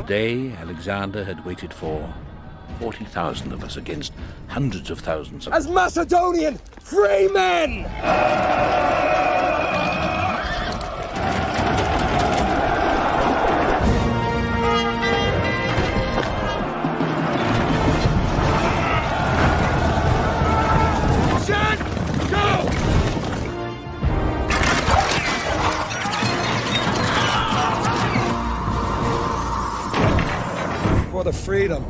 The day Alexander had waited for, 40,000 of us against hundreds of thousands of... As Macedonian free men! For the freedom.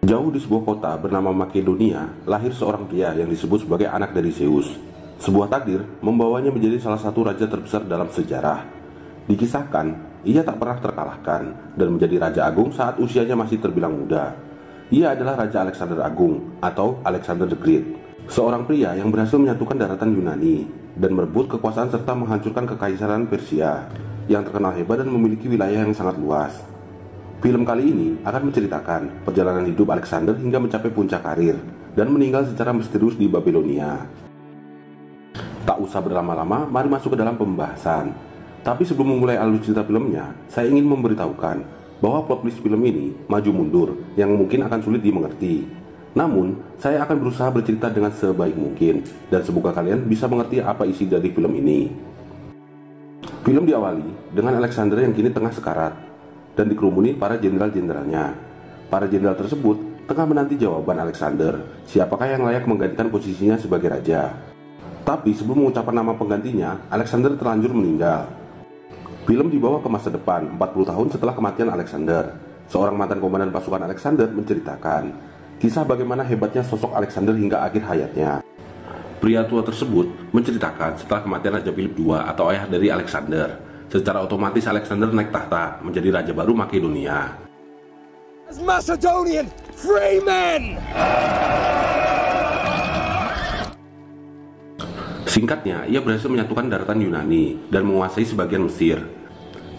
Jauh di sebuah kota bernama Makedonia, lahir seorang pria yang disebut sebagai anak dari Zeus. Sebuah takdir membawanya menjadi salah satu raja terbesar dalam sejarah. Dikisahkan, ia tak pernah terkalahkan dan menjadi raja agung saat usianya masih terbilang muda. Ia adalah Raja Alexander Agung atau Alexander the Great, seorang pria yang berhasil menyatukan daratan Yunani dan merebut kekuasaan serta menghancurkan kekaisaran Persia yang terkenal hebat dan memiliki wilayah yang sangat luas. Film kali ini akan menceritakan perjalanan hidup Alexander hingga mencapai puncak karir dan meninggal secara misterius di Babilonia. Tak usah berlama-lama, mari masuk ke dalam pembahasan. Tapi sebelum memulai alur cerita filmnya, saya ingin memberitahukan bahwa plot twist film ini maju mundur yang mungkin akan sulit dimengerti. Namun, saya akan berusaha bercerita dengan sebaik mungkin dan semoga kalian bisa mengerti apa isi dari film ini. Film diawali dengan Alexander yang kini tengah sekarat dan dikerumuni para jenderal-jenderalnya. Para jenderal tersebut tengah menanti jawaban Alexander, siapakah yang layak menggantikan posisinya sebagai raja. Tapi sebelum mengucapkan nama penggantinya, Alexander terlanjur meninggal. Film dibawa ke masa depan, 40 tahun setelah kematian Alexander. Seorang mantan komandan pasukan Alexander menceritakan kisah bagaimana hebatnya sosok Alexander hingga akhir hayatnya. Pria tua tersebut menceritakan setelah kematian Raja Philip II atau ayah dari Alexander, secara otomatis Alexander naik tahta menjadi raja baru Makedonia. As Macedonian free men! Singkatnya, ia berhasil menyatukan daratan Yunani dan menguasai sebagian Mesir.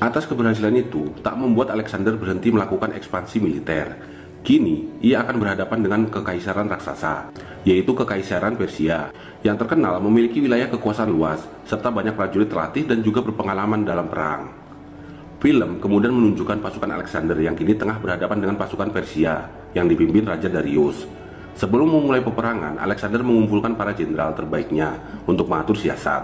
Atas keberhasilan itu, tak membuat Alexander berhenti melakukan ekspansi militer. Kini, ia akan berhadapan dengan kekaisaran raksasa, yaitu kekaisaran Persia, yang terkenal memiliki wilayah kekuasaan luas, serta banyak prajurit terlatih dan juga berpengalaman dalam perang. Film kemudian menunjukkan pasukan Alexander yang kini tengah berhadapan dengan pasukan Persia, yang dipimpin Raja Darius. Sebelum memulai peperangan, Alexander mengumpulkan para jenderal terbaiknya untuk mengatur siasat.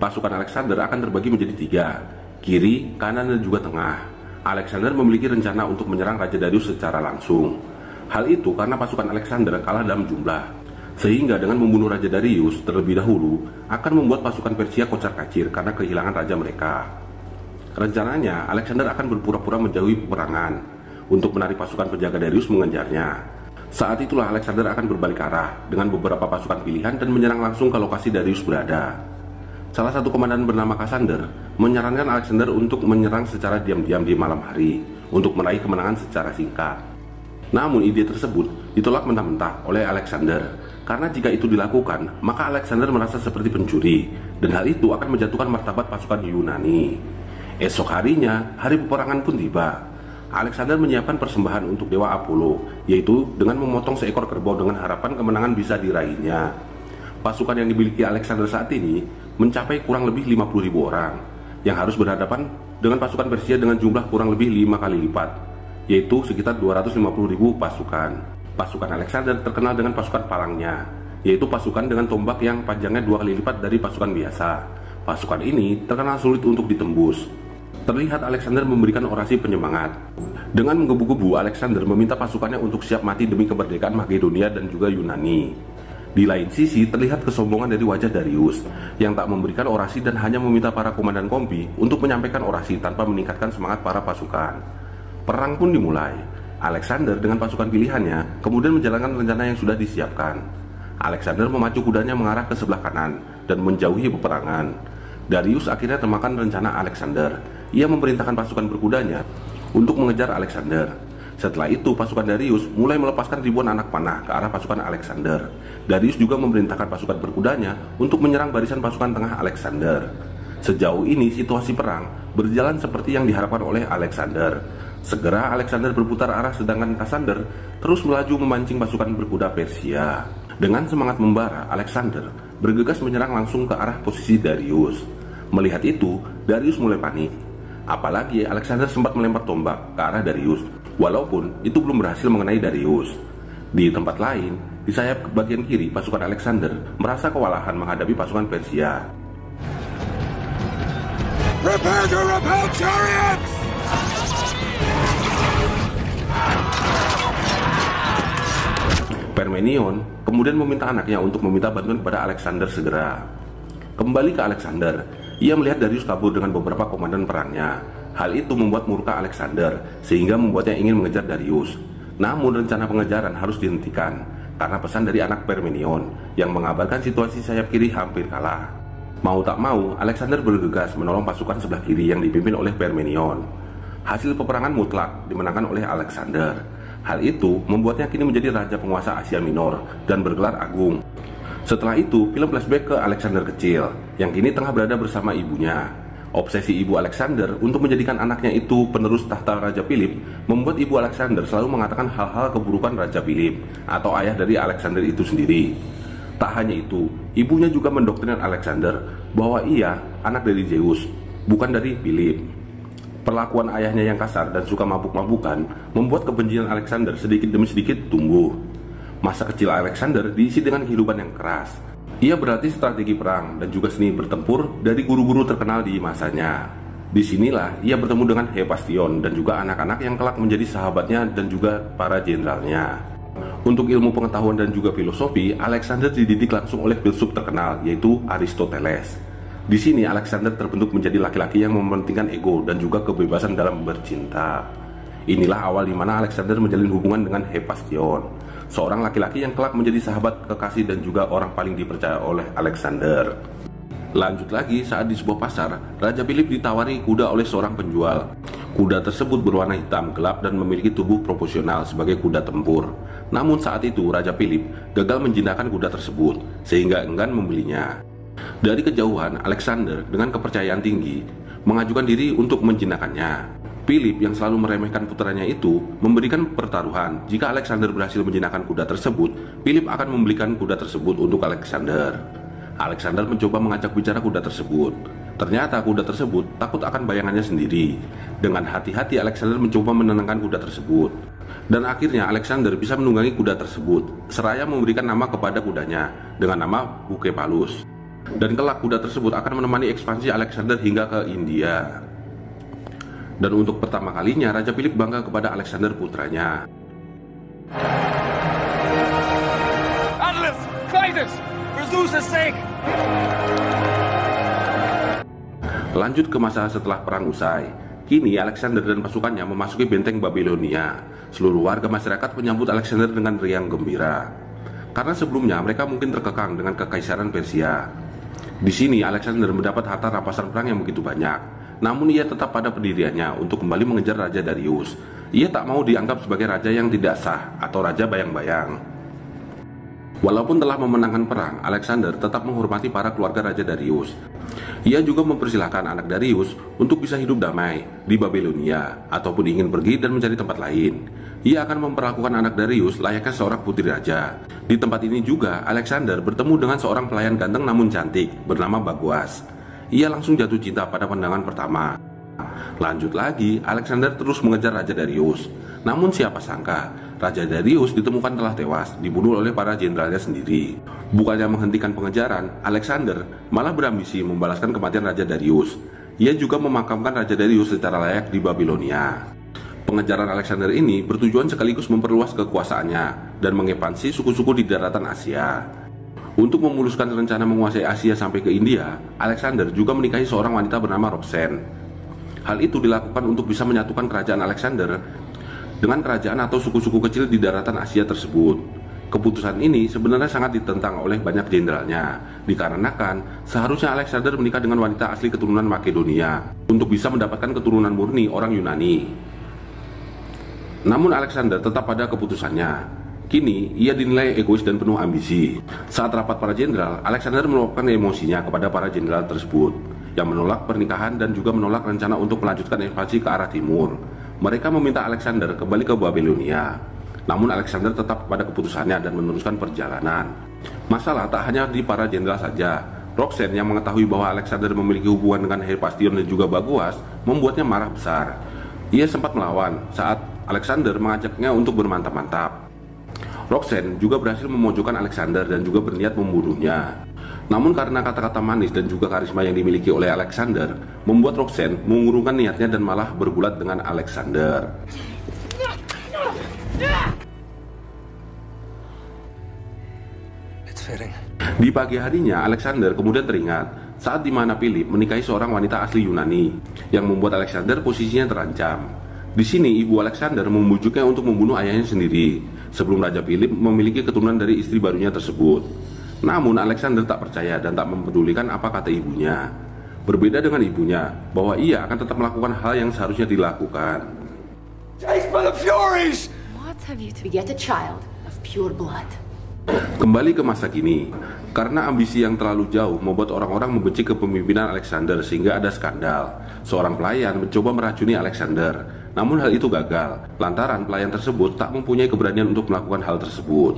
Pasukan Alexander akan terbagi menjadi 3, kiri, kanan, dan juga tengah. Alexander memiliki rencana untuk menyerang Raja Darius secara langsung. Hal itu karena pasukan Alexander kalah dalam jumlah, sehingga dengan membunuh Raja Darius terlebih dahulu akan membuat pasukan Persia kocar-kacir karena kehilangan raja mereka. Rencananya, Alexander akan berpura-pura menjauhi peperangan untuk menarik pasukan penjaga Darius mengejarnya. Saat itulah Alexander akan berbalik arah dengan beberapa pasukan pilihan dan menyerang langsung ke lokasi Darius berada. Salah satu komandan bernama Cassander menyarankan Alexander untuk menyerang secara diam-diam di malam hari untuk meraih kemenangan secara singkat. Namun ide tersebut ditolak mentah-mentah oleh Alexander karena jika itu dilakukan, maka Alexander merasa seperti pencuri dan hal itu akan menjatuhkan martabat pasukan Yunani. Esok harinya, hari peperangan pun tiba. Alexander menyiapkan persembahan untuk dewa Apollo, yaitu dengan memotong seekor kerbau dengan harapan kemenangan bisa diraihnya. Pasukan yang dimiliki Alexander saat ini mencapai kurang lebih 50.000 orang, yang harus berhadapan dengan pasukan Persia dengan jumlah kurang lebih 5 kali lipat, yaitu sekitar 250.000 pasukan. Pasukan Alexander terkenal dengan pasukan palangnya, yaitu pasukan dengan tombak yang panjangnya 2 kali lipat dari pasukan biasa. Pasukan ini terkenal sulit untuk ditembus. Terlihat Alexander memberikan orasi penyemangat. Dengan menggebu-gebu, Alexander meminta pasukannya untuk siap mati demi kemerdekaan Makedonia dan juga Yunani. Di lain sisi, terlihat kesombongan dari wajah Darius yang tak memberikan orasi dan hanya meminta para komandan kompi untuk menyampaikan orasi tanpa meningkatkan semangat para pasukan. Perang pun dimulai. Alexander dengan pasukan pilihannya kemudian menjalankan rencana yang sudah disiapkan. Alexander memacu kudanya mengarah ke sebelah kanan dan menjauhi peperangan. Darius akhirnya termakan rencana Alexander. Ia memerintahkan pasukan berkudanya untuk mengejar Alexander. Setelah itu, pasukan Darius mulai melepaskan ribuan anak panah ke arah pasukan Alexander. Darius juga memerintahkan pasukan berkudanya untuk menyerang barisan pasukan tengah Alexander. Sejauh ini, situasi perang berjalan seperti yang diharapkan oleh Alexander. Segera Alexander berputar arah sedangkan Cassander terus melaju memancing pasukan berkuda Persia. Dengan semangat membara, Alexander bergegas menyerang langsung ke arah posisi Darius. Melihat itu, Darius mulai panik. Apalagi Alexander sempat melempar tombak ke arah Darius, walaupun itu belum berhasil mengenai Darius. Di tempat lain, di sayap bagian kiri, pasukan Alexander merasa kewalahan menghadapi pasukan Persia. Prepare to repel chariots! Parmenion kemudian meminta anaknya untuk meminta bantuan kepada Alexander segera. Kembali ke Alexander, ia melihat Darius kabur dengan beberapa komandan perangnya. Hal itu membuat murka Alexander, sehingga membuatnya ingin mengejar Darius. Namun rencana pengejaran harus dihentikan, karena pesan dari anak Parmenion yang mengabarkan situasi sayap kiri hampir kalah. Mau tak mau, Alexander bergegas menolong pasukan sebelah kiri yang dipimpin oleh Parmenion. Hasil peperangan mutlak dimenangkan oleh Alexander. Hal itu membuatnya kini menjadi raja penguasa Asia Minor dan bergelar agung. Setelah itu, film flashback ke Alexander kecil, yang kini tengah berada bersama ibunya. Obsesi ibu Alexander untuk menjadikan anaknya itu penerus tahta Raja Philip membuat ibu Alexander selalu mengatakan hal-hal keburukan Raja Philip atau ayah dari Alexander itu sendiri. Tak hanya itu, ibunya juga mendoktrin Alexander bahwa ia anak dari Zeus, bukan dari Philip. Perlakuan ayahnya yang kasar dan suka mabuk-mabukan membuat kebencian Alexander sedikit demi sedikit tumbuh. Masa kecil Alexander diisi dengan kehidupan yang keras. Ia berlatih strategi perang dan juga seni bertempur dari guru-guru terkenal di masanya. Disinilah ia bertemu dengan Hephaestion dan juga anak-anak yang kelak menjadi sahabatnya dan juga para jenderalnya. Untuk ilmu pengetahuan dan juga filosofi, Alexander dididik langsung oleh filsuf terkenal yaitu Aristoteles. Di sini Alexander terbentuk menjadi laki-laki yang mementingkan ego dan juga kebebasan dalam bercinta. Inilah awal di mana Alexander menjalin hubungan dengan Hephaestion, seorang laki-laki yang kelak menjadi sahabat kekasih dan juga orang paling dipercaya oleh Alexander. Lanjut lagi, saat di sebuah pasar, Raja Philip ditawari kuda oleh seorang penjual. Kuda tersebut berwarna hitam gelap dan memiliki tubuh proporsional sebagai kuda tempur. Namun saat itu Raja Philip gagal menjinakkan kuda tersebut sehingga enggan membelinya. Dari kejauhan, Alexander dengan kepercayaan tinggi mengajukan diri untuk menjinakkannya. Philip yang selalu meremehkan putranya itu memberikan pertaruhan. Jika Alexander berhasil menjinakkan kuda tersebut, Philip akan membelikan kuda tersebut untuk Alexander. Alexander mencoba mengajak bicara kuda tersebut. Ternyata kuda tersebut takut akan bayangannya sendiri. Dengan hati-hati Alexander mencoba menenangkan kuda tersebut. Dan akhirnya Alexander bisa menunggangi kuda tersebut, seraya memberikan nama kepada kudanya dengan nama Bucephalus. Dan kelak kuda tersebut akan menemani ekspansi Alexander hingga ke India. Dan untuk pertama kalinya Raja Philip bangga kepada Alexander putranya. Atlas! Clytus! For Zeus' sake! Lanjut ke masa setelah perang usai. Kini Alexander dan pasukannya memasuki benteng Babilonia. Seluruh warga masyarakat menyambut Alexander dengan riang gembira. Karena sebelumnya mereka mungkin terkekang dengan kekaisaran Persia. Di sini Alexander mendapat harta rampasan perang yang begitu banyak. Namun ia tetap pada pendiriannya untuk kembali mengejar Raja Darius. Ia tak mau dianggap sebagai raja yang tidak sah atau raja bayang-bayang. Walaupun telah memenangkan perang, Alexander tetap menghormati para keluarga Raja Darius. Ia juga mempersilahkan anak Darius untuk bisa hidup damai di Babilonia ataupun ingin pergi dan mencari tempat lain. Ia akan memperlakukan anak Darius layaknya seorang putri raja. Di tempat ini juga Alexander bertemu dengan seorang pelayan ganteng namun cantik bernama Bagoas. Ia langsung jatuh cinta pada pandangan pertama. Lanjut lagi, Alexander terus mengejar Raja Darius. Namun siapa sangka, Raja Darius ditemukan telah tewas, dibunuh oleh para jenderalnya sendiri. Bukannya menghentikan pengejaran, Alexander malah berambisi membalaskan kematian Raja Darius. Ia juga memakamkan Raja Darius secara layak di Babilonia. Pengejaran Alexander ini bertujuan sekaligus memperluas kekuasaannya dan mengekspansi suku-suku di daratan Asia. Untuk memuluskan rencana menguasai Asia sampai ke India, Alexander juga menikahi seorang wanita bernama Roxanne. Hal itu dilakukan untuk bisa menyatukan kerajaan Alexander dengan kerajaan atau suku-suku kecil di daratan Asia tersebut. Keputusan ini sebenarnya sangat ditentang oleh banyak jenderalnya, dikarenakan seharusnya Alexander menikah dengan wanita asli keturunan Makedonia untuk bisa mendapatkan keturunan murni orang Yunani. Namun Alexander tetap pada keputusannya. Kini ia dinilai egois dan penuh ambisi. Saat rapat para jenderal, Alexander meluapkan emosinya kepada para jenderal tersebut yang menolak pernikahan dan juga menolak rencana untuk melanjutkan invasi ke arah timur. Mereka meminta Alexander kembali ke Babilonia. Namun Alexander tetap pada keputusannya dan meneruskan perjalanan. Masalah tak hanya di para jenderal saja. Roxanne yang mengetahui bahwa Alexander memiliki hubungan dengan Hephaestion dan juga Bagoas membuatnya marah besar. Ia sempat melawan saat Alexander mengajaknya untuk bermantap-mantap. Roxanne juga berhasil memojokkan Alexander dan juga berniat membunuhnya. Namun karena kata-kata manis dan juga karisma yang dimiliki oleh Alexander, membuat Roxanne mengurungkan niatnya dan malah bergulat dengan Alexander. Di pagi harinya, Alexander kemudian teringat saat dimana Philip menikahi seorang wanita asli Yunani, yang membuat Alexander posisinya terancam. Di sini ibu Alexander membujuknya untuk membunuh ayahnya sendiri sebelum Raja Philip memiliki keturunan dari istri barunya tersebut. Namun Alexander tak percaya dan tak mempedulikan apa kata ibunya. Berbeda dengan ibunya, bahwa ia akan tetap melakukan hal yang seharusnya dilakukan. Chased by the Furies! What have you to beget a child of pure blood? Kembali ke masa kini, karena ambisi yang terlalu jauh membuat orang-orang membenci kepemimpinan Alexander sehingga ada skandal. Seorang pelayan mencoba meracuni Alexander, namun hal itu gagal lantaran pelayan tersebut tak mempunyai keberanian untuk melakukan hal tersebut.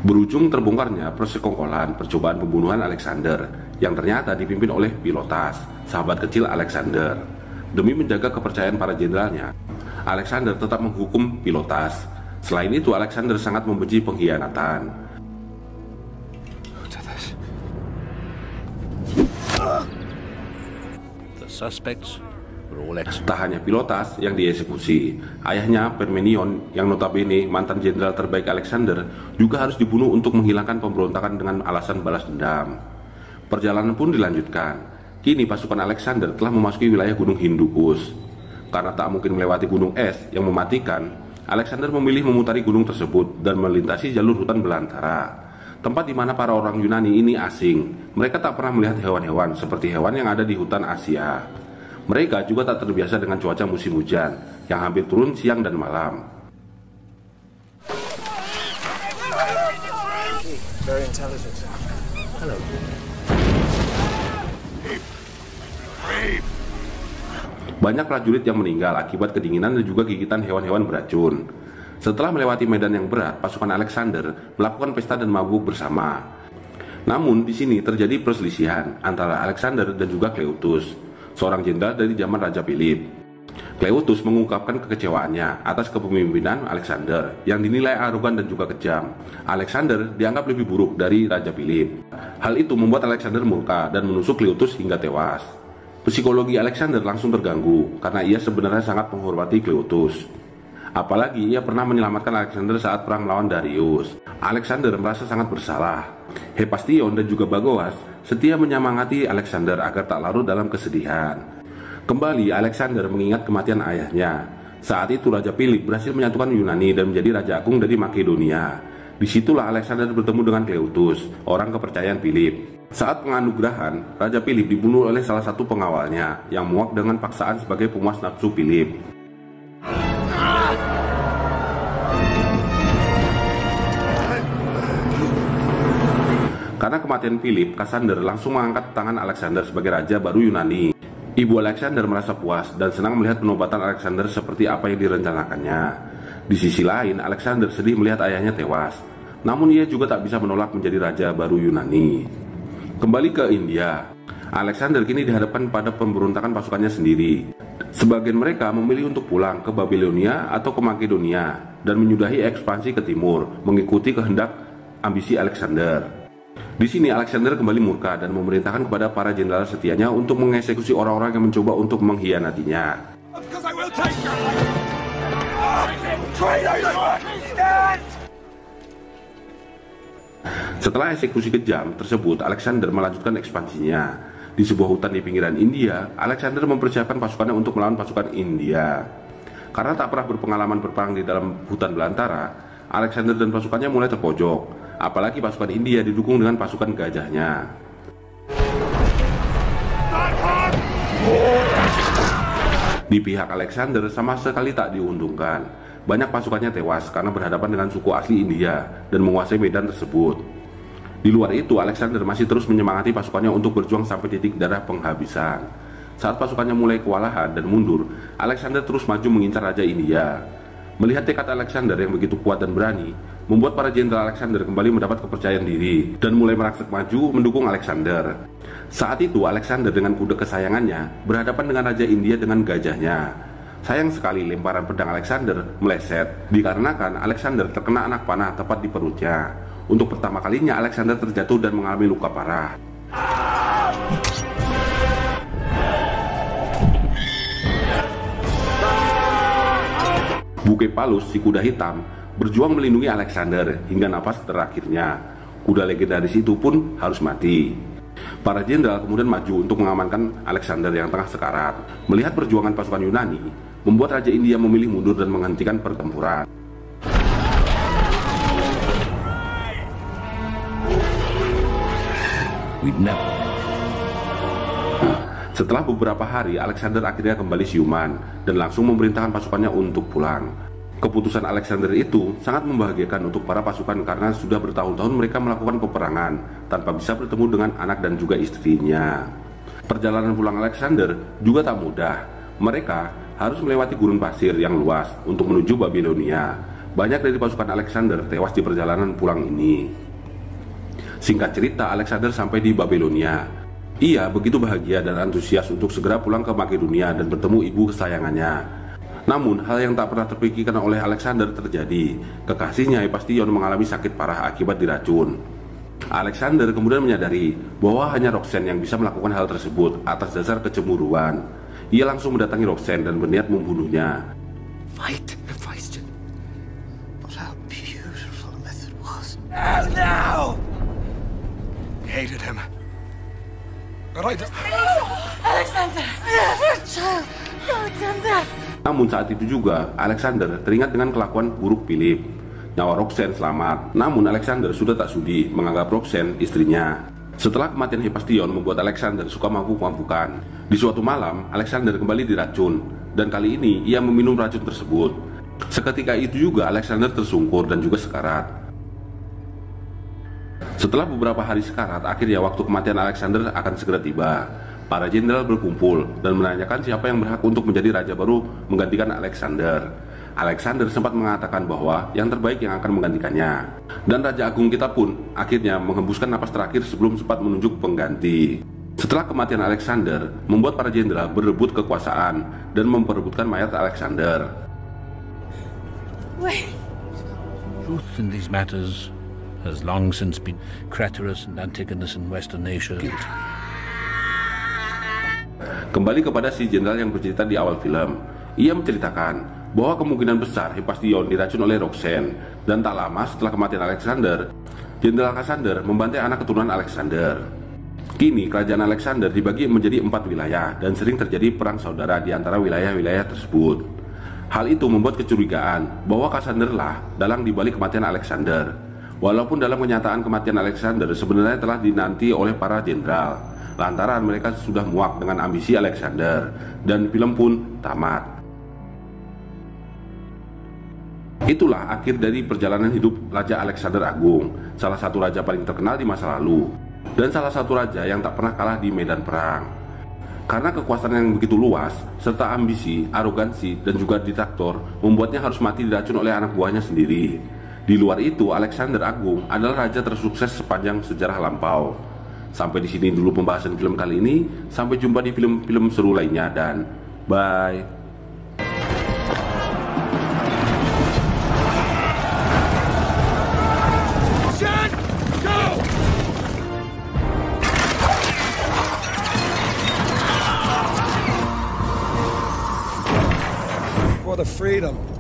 Berujung terbongkarnya persekongkolan percobaan pembunuhan Alexander yang ternyata dipimpin oleh Philotas, sahabat kecil Alexander. Demi menjaga kepercayaan para jenderalnya, Alexander tetap menghukum Philotas. Selain itu, Alexander sangat membenci pengkhianatan. The suspects were all Tak hanya Philotas yang dieksekusi, ayahnya Parmenion yang notabene mantan jenderal terbaik Alexander juga harus dibunuh untuk menghilangkan pemberontakan dengan alasan balas dendam. Perjalanan pun dilanjutkan. Kini pasukan Alexander telah memasuki wilayah Gunung Hindukus. Karena tak mungkin melewati gunung es yang mematikan, Alexander memilih memutari gunung tersebut dan melintasi jalur hutan belantara, tempat di mana para orang Yunani ini asing. Mereka tak pernah melihat hewan-hewan seperti hewan yang ada di hutan Asia. Mereka juga tak terbiasa dengan cuaca musim hujan yang hampir turun siang dan malam. Very intelligent. Hello. Banyak prajurit yang meninggal akibat kedinginan dan juga gigitan hewan-hewan beracun. Setelah melewati medan yang berat, pasukan Alexander melakukan pesta dan mabuk bersama. Namun di sini terjadi perselisihan antara Alexander dan juga Cleotus, seorang jenderal dari zaman Raja Philip. Cleotus mengungkapkan kekecewaannya atas kepemimpinan Alexander yang dinilai arogan dan juga kejam. Alexander dianggap lebih buruk dari Raja Philip. Hal itu membuat Alexander murka dan menusuk Cleotus hingga tewas. Psikologi Alexander langsung terganggu karena ia sebenarnya sangat menghormati Cleotus. Apalagi ia pernah menyelamatkan Alexander saat perang melawan Darius. Alexander merasa sangat bersalah. Hephaestion dan juga Bagoas setia menyemangati Alexander agar tak larut dalam kesedihan. Kembali Alexander mengingat kematian ayahnya. Saat itu Raja Philip berhasil menyatukan Yunani dan menjadi Raja Agung dari Makedonia. Disitulah Alexander bertemu dengan Cleotus, orang kepercayaan Philip. Saat penganugerahan, Raja Philip dibunuh oleh salah satu pengawalnya yang muak dengan paksaan sebagai pemuas nafsu Philip. Karena kematian Philip, Cassander langsung mengangkat tangan Alexander sebagai raja baru Yunani. Ibu Alexander merasa puas dan senang melihat penobatan Alexander seperti apa yang direncanakannya. Di sisi lain, Alexander sedih melihat ayahnya tewas. Namun ia juga tak bisa menolak menjadi raja baru Yunani. Kembali ke India, Alexander kini dihadapkan pada pemberontakan pasukannya sendiri. Sebagian mereka memilih untuk pulang ke Babilonia atau ke Makedonia dan menyudahi ekspansi ke timur, mengikuti kehendak ambisi Alexander. Di sini Alexander kembali murka dan memerintahkan kepada para jenderal setianya untuk mengeksekusi orang-orang yang mencoba untuk mengkhianatinya. Setelah eksekusi kejam tersebut, Alexander melanjutkan ekspansinya. Di sebuah hutan di pinggiran India, Alexander mempersiapkan pasukannya untuk melawan pasukan India. Karena tak pernah berpengalaman berperang di dalam hutan belantara, Alexander dan pasukannya mulai terpojok. Apalagi pasukan India didukung dengan pasukan gajahnya. Di pihak Alexander sama sekali tak diuntungkan. Banyak pasukannya tewas karena berhadapan dengan suku asli India dan menguasai medan tersebut. Di luar itu, Alexander masih terus menyemangati pasukannya untuk berjuang sampai titik darah penghabisan. Saat pasukannya mulai kewalahan dan mundur, Alexander terus maju mengincar Raja India. Melihat tekad Alexander yang begitu kuat dan berani, membuat para jenderal Alexander kembali mendapat kepercayaan diri dan mulai merangsek maju mendukung Alexander. Saat itu Alexander dengan kuda kesayangannya berhadapan dengan Raja India dengan gajahnya. Sayang sekali lemparan pedang Alexander meleset dikarenakan Alexander terkena anak panah tepat di perutnya. Untuk pertama kalinya Alexander terjatuh dan mengalami luka parah. Bucephalus, si kuda hitam, berjuang melindungi Alexander hingga napas terakhirnya. Kuda legendaris itu pun harus mati. Para jenderal kemudian maju untuk mengamankan Alexander yang tengah sekarat. Melihat perjuangan pasukan Yunani, membuat Raja India memilih mundur dan menghentikan pertempuran. Setelah beberapa hari, Alexander akhirnya kembali siuman dan langsung memerintahkan pasukannya untuk pulang. Keputusan Alexander itu sangat membahagiakan untuk para pasukan karena sudah bertahun-tahun mereka melakukan peperangan tanpa bisa bertemu dengan anak dan juga istrinya. Perjalanan pulang Alexander juga tak mudah. Mereka harus melewati gurun pasir yang luas untuk menuju Babilonia. Banyak dari pasukan Alexander tewas di perjalanan pulang ini. Singkat cerita, Alexander sampai di Babilonia. Ia begitu bahagia dan antusias untuk segera pulang ke Makedonia dan bertemu ibu kesayangannya. Namun, hal yang tak pernah terpikirkan oleh Alexander terjadi. Kekasihnya Hephaestion mengalami sakit parah akibat diracun. Alexander kemudian menyadari bahwa hanya Roxanne yang bisa melakukan hal tersebut atas dasar kecemburuan. Ia langsung mendatangi Roxanne dan berniat membunuhnya. Fight, Hephaestion. But how beautiful a method was. And now! Hated him. But I don't... Alexander! Alexander! Namun saat itu juga, Alexander teringat dengan kelakuan buruk Philip. Nyawa Roxanne selamat, namun Alexander sudah tak sudi menganggap Roxanne istrinya. Setelah kematian Hephaestion membuat Alexander suka mabuk-mabukan. Di suatu malam, Alexander kembali diracun, dan kali ini ia meminum racun tersebut. Seketika itu juga Alexander tersungkur dan juga sekarat. Setelah beberapa hari sekarat, akhirnya waktu kematian Alexander akan segera tiba. Para jenderal berkumpul dan menanyakan siapa yang berhak untuk menjadi raja baru menggantikan Alexander. Alexander sempat mengatakan bahwa yang terbaik yang akan menggantikannya. Dan Raja Agung kita pun akhirnya menghembuskan napas terakhir sebelum sempat menunjuk pengganti. Setelah kematian Alexander, membuat para jenderal berebut kekuasaan dan memperebutkan mayat Alexander. Truth in these matters has long since been Craterus and Antigonus in Western Asia. Kembali kepada si jenderal yang bercerita di awal film. Ia menceritakan bahwa kemungkinan besar Hephaestion diracun oleh Roxanne, dan tak lama setelah kematian Alexander, Jenderal Cassander membantai anak keturunan Alexander. Kini kerajaan Alexander dibagi menjadi 4 wilayah dan sering terjadi perang saudara di antara wilayah-wilayah tersebut. Hal itu membuat kecurigaan bahwa Cassander lah dalang dibalik kematian Alexander. Walaupun dalam kenyataan kematian Alexander sebenarnya telah dinanti oleh para jenderal, lantaran mereka sudah muak dengan ambisi Alexander, dan film pun tamat. Itulah akhir dari perjalanan hidup Raja Alexander Agung, salah satu raja paling terkenal di masa lalu, dan salah satu raja yang tak pernah kalah di medan perang. Karena kekuasaan yang begitu luas, serta ambisi, arogansi, dan juga diktator, membuatnya harus mati diracun oleh anak buahnya sendiri. Di luar itu, Alexander Agung adalah raja tersukses sepanjang sejarah lampau. Sampai di sini dulu pembahasan film kali ini. Sampai jumpa di film-film seru lainnya dan bye. For the freedom.